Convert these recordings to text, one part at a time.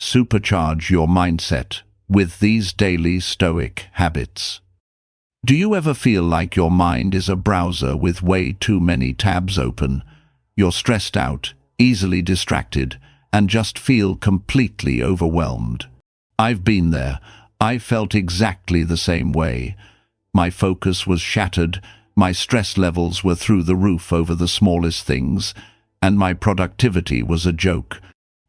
Supercharge your mindset with these daily Stoic habits. Do you ever feel like your mind is a browser with way too many tabs open? You're stressed out, easily distracted, and just feel completely overwhelmed. I've been there. I felt exactly the same way. My focus was shattered, my stress levels were through the roof over the smallest things, and my productivity was a joke.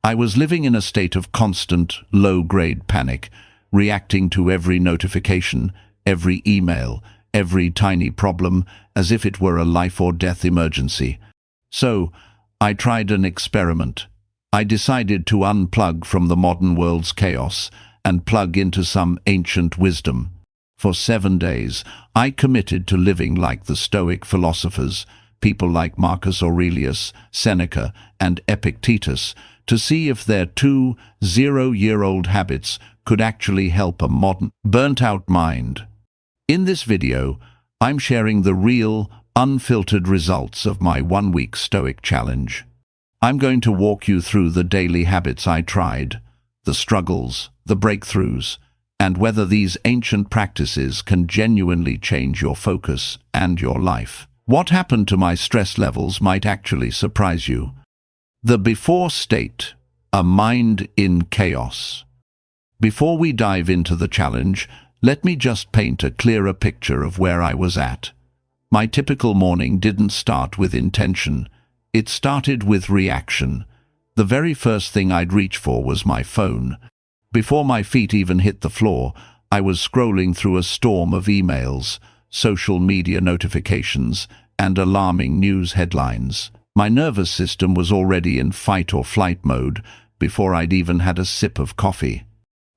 I was living in a state of constant, low-grade panic, reacting to every notification, every email, every tiny problem, as if it were a life-or-death emergency. So, I tried an experiment. I decided to unplug from the modern world's chaos and plug into some ancient wisdom. For 7 days, I committed to living like the Stoic philosophers, people like Marcus Aurelius, Seneca, and Epictetus, to see if their 2 zero-year-old habits could actually help a modern, burnt-out mind. In this video, I'm sharing the real, unfiltered results of my 1-week Stoic challenge. I'm going to walk you through the daily habits I tried, the struggles, the breakthroughs, and whether these ancient practices can genuinely change your focus and your life. What happened to my stress levels might actually surprise you. The before state, a mind in chaos. Before we dive into the challenge, let me just paint a clearer picture of where I was at. My typical morning didn't start with intention. It started with reaction. The very first thing I'd reach for was my phone. Before my feet even hit the floor, I was scrolling through a storm of emails, social media notifications, and alarming news headlines. My nervous system was already in fight-or-flight mode before I'd even had a sip of coffee.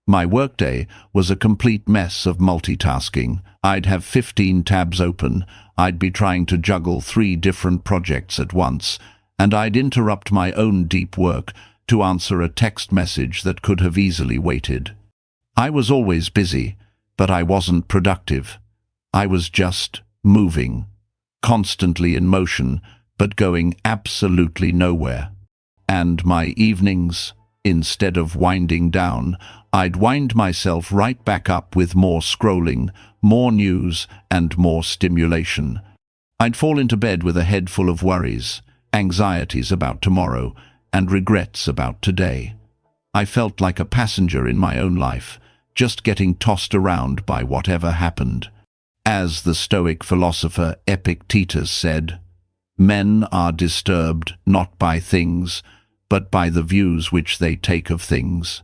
My workday was a complete mess of multitasking. I'd have 15 tabs open, I'd be trying to juggle 3 different projects at once, and I'd interrupt my own deep work to answer a text message that could have easily waited. I was always busy, but I wasn't productive. I was just moving, constantly in motion, but going absolutely nowhere. And my evenings, instead of winding down, I'd wind myself right back up with more scrolling, more news, and more stimulation. I'd fall into bed with a head full of worries, anxieties about tomorrow, and regrets about today. I felt like a passenger in my own life, just getting tossed around by whatever happened. As the Stoic philosopher Epictetus said, "Men are disturbed not by things, but by the views which they take of things."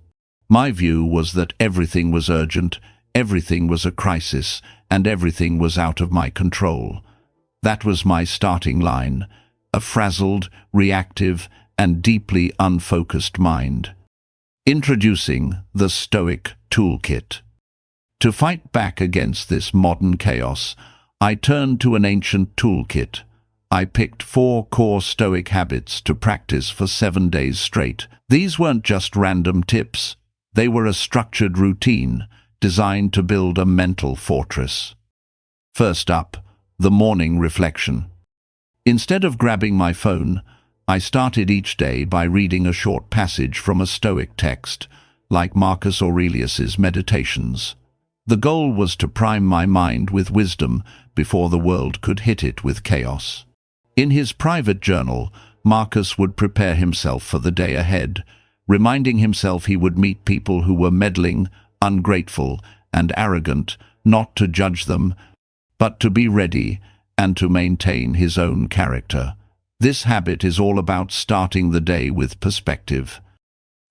My view was that everything was urgent, everything was a crisis, and everything was out of my control. That was my starting line, a frazzled, reactive, and deeply unfocused mind. Introducing the Stoic Toolkit. To fight back against this modern chaos, I turned to an ancient toolkit. I picked 4 core Stoic habits to practice for 7 days straight. These weren't just random tips. They were a structured routine designed to build a mental fortress. First up, the morning reflection. Instead of grabbing my phone, I started each day by reading a short passage from a Stoic text, like Marcus Aurelius's Meditations. The goal was to prime my mind with wisdom before the world could hit it with chaos. In his private journal, Marcus would prepare himself for the day ahead, reminding himself he would meet people who were meddling, ungrateful, and arrogant, not to judge them, but to be ready and to maintain his own character. This habit is all about starting the day with perspective.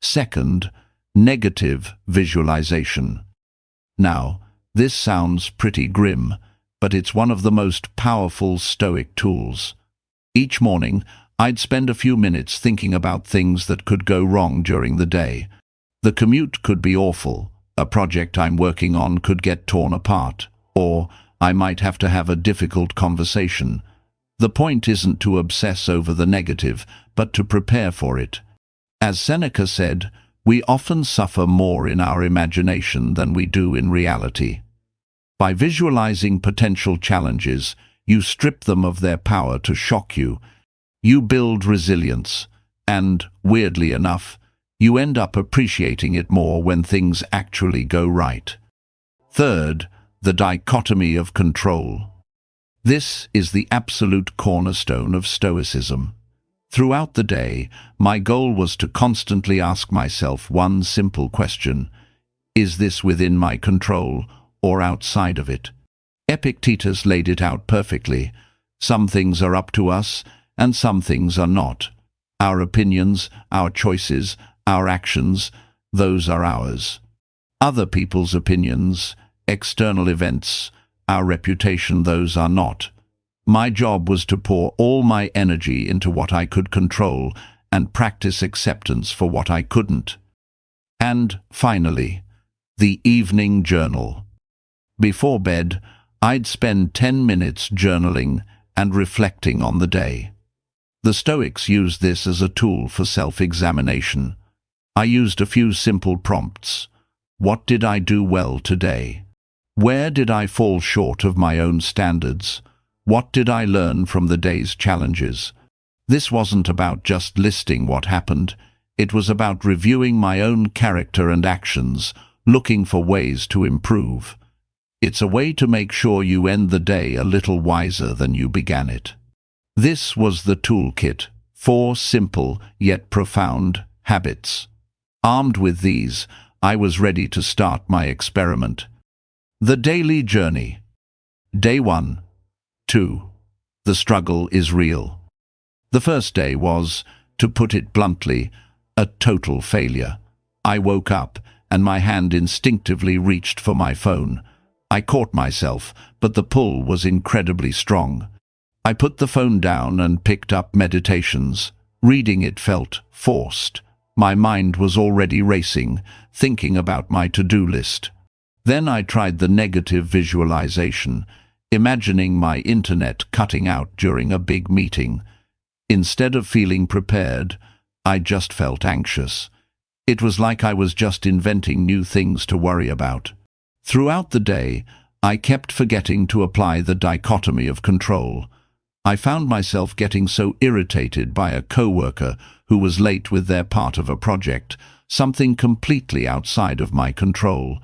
Second, negative visualization. Now, this sounds pretty grim, but it's one of the most powerful Stoic tools. Each morning, I'd spend a few minutes thinking about things that could go wrong during the day. The commute could be awful, a project I'm working on could get torn apart, or I might have to have a difficult conversation. The point isn't to obsess over the negative, but to prepare for it. As Seneca said, we often suffer more in our imagination than we do in reality. By visualizing potential challenges, you strip them of their power to shock you. You build resilience, and, weirdly enough, You end up appreciating it more when things actually go right. Third, the dichotomy of control. This is the absolute cornerstone of Stoicism. Throughout the day, my goal was to constantly ask myself one simple question: is this within my control or outside of it? Epictetus laid it out perfectly. Some things are up to us, and some things are not. Our opinions, our choices, our actions, those are ours. Other people's opinions, external events, our reputation, those are not. My job was to pour all my energy into what I could control and practice acceptance for what I couldn't. And, finally, the evening journal. Before bed, I'd spend 10 minutes journaling and reflecting on the day. The Stoics used this as a tool for self-examination. I used a few simple prompts. What did I do well today? Where did I fall short of my own standards? What did I learn from the day's challenges? This wasn't about just listing what happened. It was about reviewing my own character and actions, looking for ways to improve. It's a way to make sure you end the day a little wiser than you began it. This was the toolkit, 4 simple yet profound habits. Armed with these, I was ready to start my experiment. The daily journey. Day 1. 2. The struggle is real. The first day was, to put it bluntly, a total failure. I woke up, and my hand instinctively reached for my phone. I caught myself, but the pull was incredibly strong. I put the phone down and picked up Meditations. Reading it felt forced. My mind was already racing, thinking about my to-do list. Then I tried the negative visualization, imagining my internet cutting out during a big meeting. Instead of feeling prepared, I just felt anxious. It was like I was just inventing new things to worry about. Throughout the day, I kept forgetting to apply the dichotomy of control. I found myself getting so irritated by a coworker who was late with their part of a project, something completely outside of my control.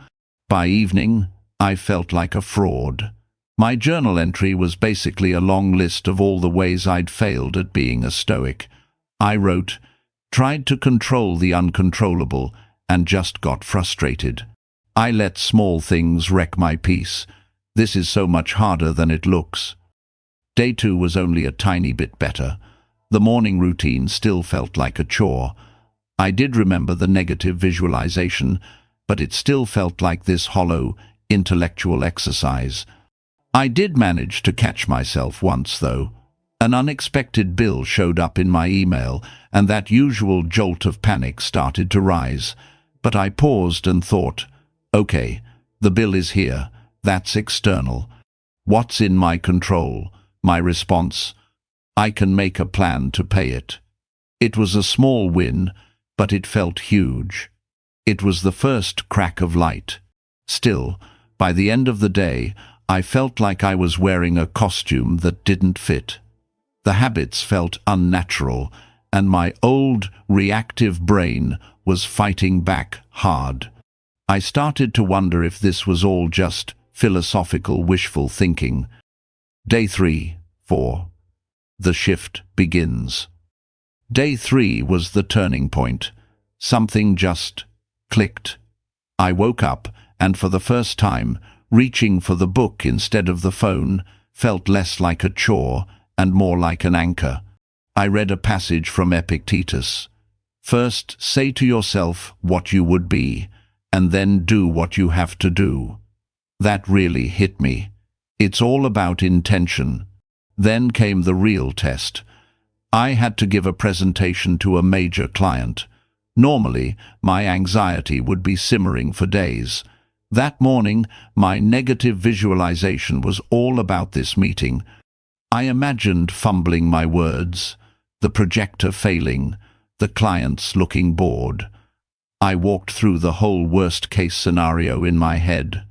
By evening, I felt like a fraud. My journal entry was basically a long list of all the ways I'd failed at being a Stoic. I wrote, tried to control the uncontrollable, and just got frustrated. I let small things wreck my peace. This is so much harder than it looks. Day 2 was only a tiny bit better. The morning routine still felt like a chore. I did remember the negative visualization, but it still felt like this hollow, intellectual exercise. I did manage to catch myself once, though. An unexpected bill showed up in my email, and that usual jolt of panic started to rise. But I paused and thought, okay, the bill is here. That's external. What's in my control? My response: I can make a plan to pay it. It was a small win, but it felt huge. It was the first crack of light. Still, by the end of the day, I felt like I was wearing a costume that didn't fit. The habits felt unnatural, and my old, reactive brain was fighting back hard. I started to wonder if this was all just philosophical wishful thinking. Day 3, 4. The shift begins. Day 3 was the turning point. Something just clicked. I woke up, and for the first time, reaching for the book instead of the phone felt less like a chore and more like an anchor. I read a passage from Epictetus. First, say to yourself what you would be, and then do what you have to do. That really hit me. It's all about intention. Then came the real test. I had to give a presentation to a major client. Normally, my anxiety would be simmering for days. That morning, my negative visualization was all about this meeting. I imagined fumbling my words, the projector failing, the clients looking bored. I walked through the whole worst-case scenario in my head.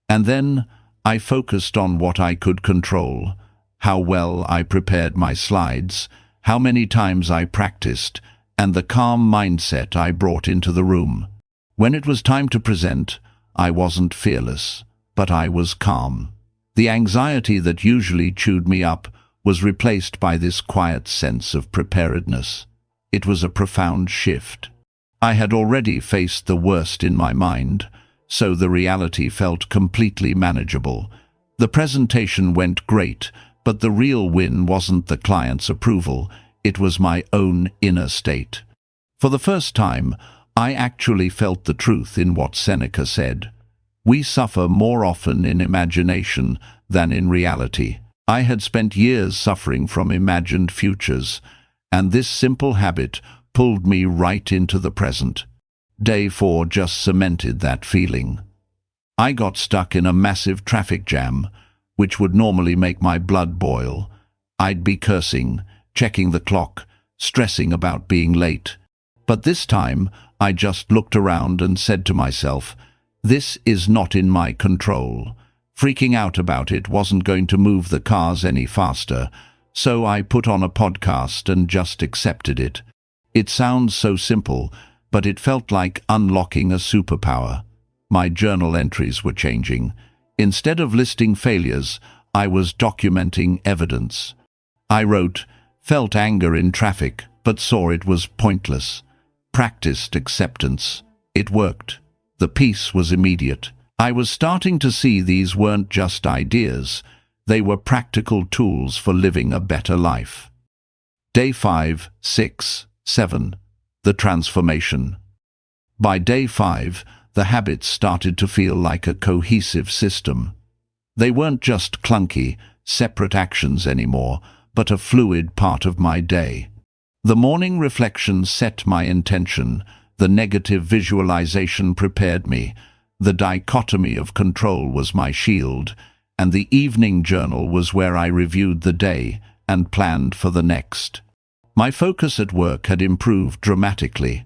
And then I focused on what I could control, how well I prepared my slides, how many times I practiced, and the calm mindset I brought into the room. When it was time to present, I wasn't fearless, but I was calm. The anxiety that usually chewed me up was replaced by this quiet sense of preparedness. It was a profound shift. I had already faced the worst in my mind, so the reality felt completely manageable. The presentation went great, but the real win wasn't the client's approval, it was my own inner state. For the first time, I actually felt the truth in what Seneca said. We suffer more often in imagination than in reality. I had spent years suffering from imagined futures, and this simple habit pulled me right into the present. Day 4 just cemented that feeling. I got stuck in a massive traffic jam, which would normally make my blood boil. I'd be cursing, checking the clock, stressing about being late. But this time, I just looked around and said to myself, "This is not in my control." Freaking out about it wasn't going to move the cars any faster, so I put on a podcast and just accepted it. It sounds so simple, but it felt like unlocking a superpower. My journal entries were changing. Instead of listing failures, I was documenting evidence. I wrote, "Felt anger in traffic, but saw it was pointless." Practiced acceptance. It worked. The peace was immediate. I was starting to see these weren't just ideas. They were practical tools for living a better life. Day 5, 6, 7. The transformation. By day 5, the habits started to feel like a cohesive system. They weren't just clunky, separate actions anymore, but a fluid part of my day. The morning reflection set my intention, the negative visualization prepared me, the dichotomy of control was my shield, and the evening journal was where I reviewed the day and planned for the next. My focus at work had improved dramatically.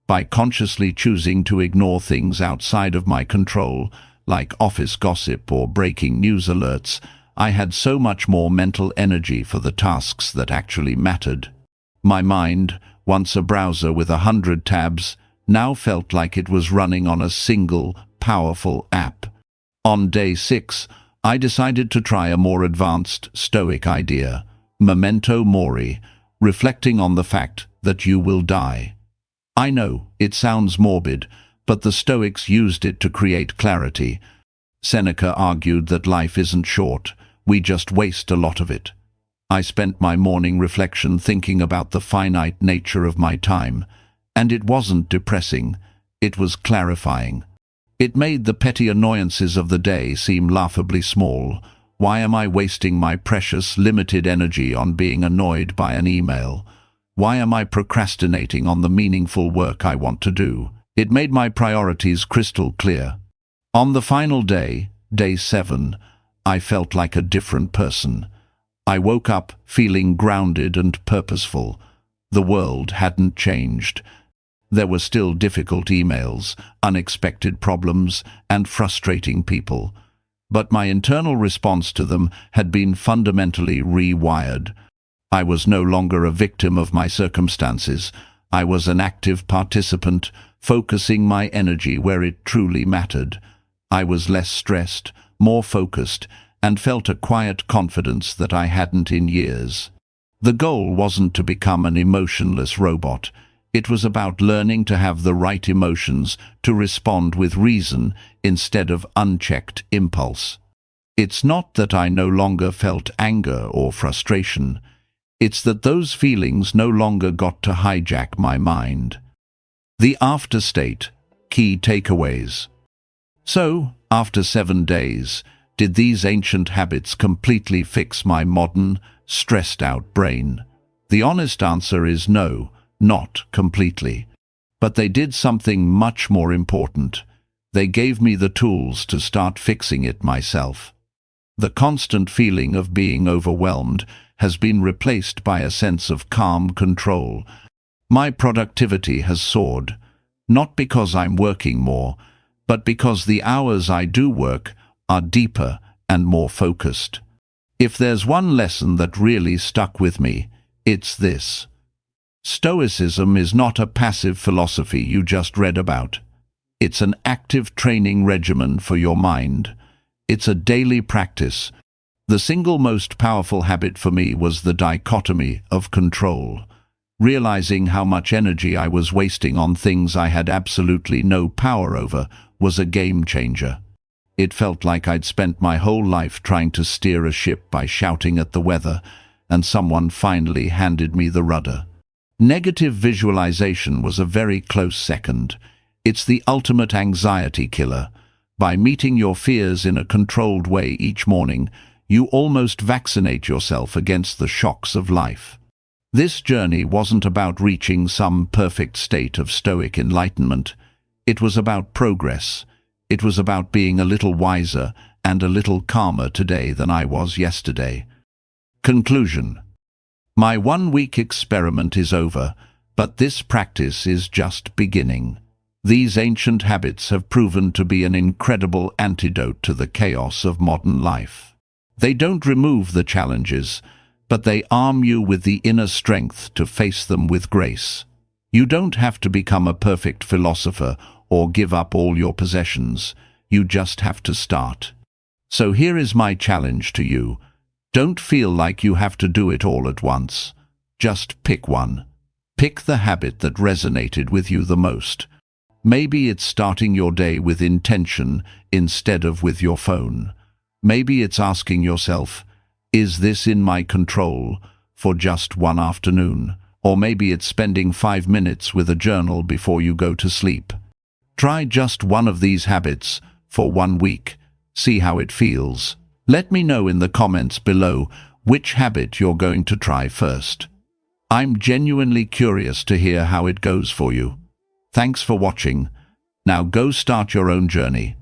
By consciously choosing to ignore things outside of my control, like office gossip or breaking news alerts, I had so much more mental energy for the tasks that actually mattered. My mind, once a browser with 100 tabs, now felt like it was running on a single, powerful app. On day 6, I decided to try a more advanced Stoic idea, memento mori, reflecting on the fact that you will die. I know, it sounds morbid, but the Stoics used it to create clarity. Seneca argued that life isn't short, we just waste a lot of it. I spent my morning reflection thinking about the finite nature of my time, and it wasn't depressing, it was clarifying. It made the petty annoyances of the day seem laughably small. Why am I wasting my precious, limited energy on being annoyed by an email? Why am I procrastinating on the meaningful work I want to do? It made my priorities crystal clear. On the final day, day 7, I felt like a different person. I woke up feeling grounded and purposeful. The world hadn't changed. There were still difficult emails, unexpected problems, and frustrating people. But my internal response to them had been fundamentally rewired. I was no longer a victim of my circumstances. I was an active participant, focusing my energy where it truly mattered. I was less stressed, more focused, and felt a quiet confidence that I hadn't in years. The goal wasn't to become an emotionless robot. It was about learning to have the right emotions to respond with reason instead of unchecked impulse. It's not that I no longer felt anger or frustration. It's that those feelings no longer got to hijack my mind. The after state, key takeaways. So, after 7 days, did these ancient habits completely fix my modern, stressed-out brain? The honest answer is no, not completely. But they did something much more important. They gave me the tools to start fixing it myself. The constant feeling of being overwhelmed has been replaced by a sense of calm control. My productivity has soared, not because I'm working more, but because the hours I do work are deeper and more focused. If there's one lesson that really stuck with me, it's this. Stoicism is not a passive philosophy you just read about. It's an active training regimen for your mind. It's a daily practice. The single most powerful habit for me was the dichotomy of control. Realizing how much energy I was wasting on things I had absolutely no power over was a game changer. It felt like I'd spent my whole life trying to steer a ship by shouting at the weather, and someone finally handed me the rudder. Negative visualization was a very close second. It's the ultimate anxiety killer. By meeting your fears in a controlled way each morning, you almost vaccinate yourself against the shocks of life. This journey wasn't about reaching some perfect state of Stoic enlightenment. It was about progress. It was about being a little wiser and a little calmer today than I was yesterday. Conclusion. My 1-week experiment is over, but this practice is just beginning. These ancient habits have proven to be an incredible antidote to the chaos of modern life. They don't remove the challenges, but they arm you with the inner strength to face them with grace. You don't have to become a perfect philosopher or give up all your possessions. You just have to start. So here is my challenge to you. Don't feel like you have to do it all at once. Just pick one. Pick the habit that resonated with you the most. Maybe it's starting your day with intention instead of with your phone. Maybe it's asking yourself, is this in my control, for just one afternoon? Or maybe it's spending 5 minutes with a journal before you go to sleep. Try just one of these habits for 1 week. See how it feels. Let me know in the comments below which habit you're going to try first. I'm genuinely curious to hear how it goes for you. Thanks for watching. Now go start your own journey.